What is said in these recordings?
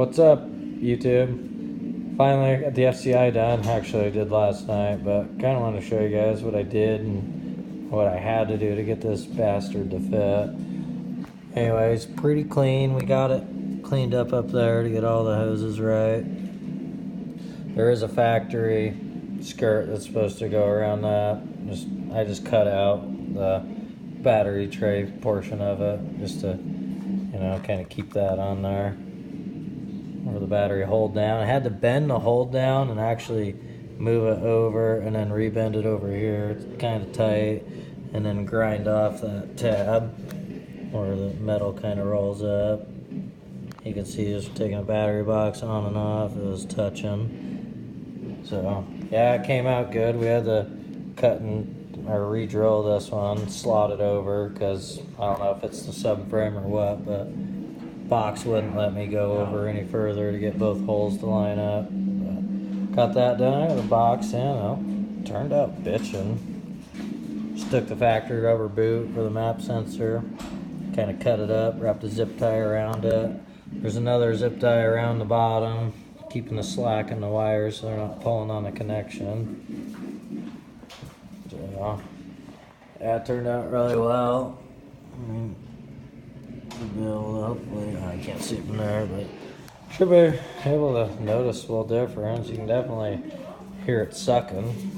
What's up, YouTube? Finally got the FCI done. Actually, I did last night, but kind of want to show you guys what I did and what I had to do to get this bastard to fit. Anyways, pretty clean. We got it cleaned up there to get all the hoses right. There is a factory skirt that's supposed to go around that. I just cut out the battery tray portion of it just to, kind of keep that on there. Or the battery hold down. I had to bend the hold down and actually move it over and then rebend it over here. It's kind of tight, and then grind off that tab where the metal kind of rolls up. You can see just taking a battery box on and off. It was touching. So yeah, it came out good. We had to cut or re-drill this one, slot it over, because I don't know if it's the subframe or what, but box wouldn't let me go over any further to get both holes to line up. But got that done. I got the box in. Oh, turned out bitchin'. Stuck the factory rubber boot for the map sensor. Kind of cut it up, wrapped a zip tie around it. There's another zip tie around the bottom, keeping the slack in the wires so they're not pulling on the connection. So, yeah, it turned out really well. Hopefully, I can't see from there, but should be able to notice a little difference. You can definitely hear it sucking.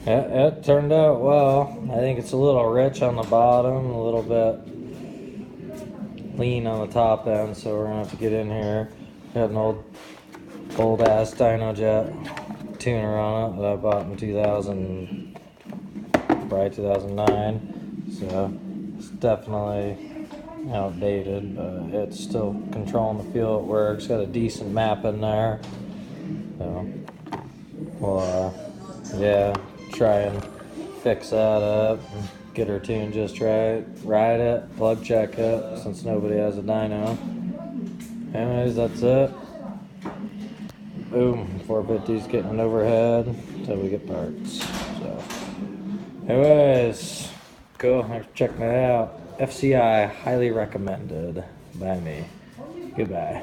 It turned out well. I think it's a little rich on the bottom, a little bit lean on the top end, so we're gonna have to get in here. Got an old ass Dynojet tuner on it that I bought in 2009. So it's definitely outdated, but it's still controlling the feel it works. Got a decent map in there. So we'll yeah, try and fix that up and get her tuned just right, ride it, plug check it, since nobody has a dyno. Anyways, that's it. Boom, 450's getting overhead until we get parts. So anyways, cool, thanks for checking it out. FCI, highly recommended by me. Goodbye.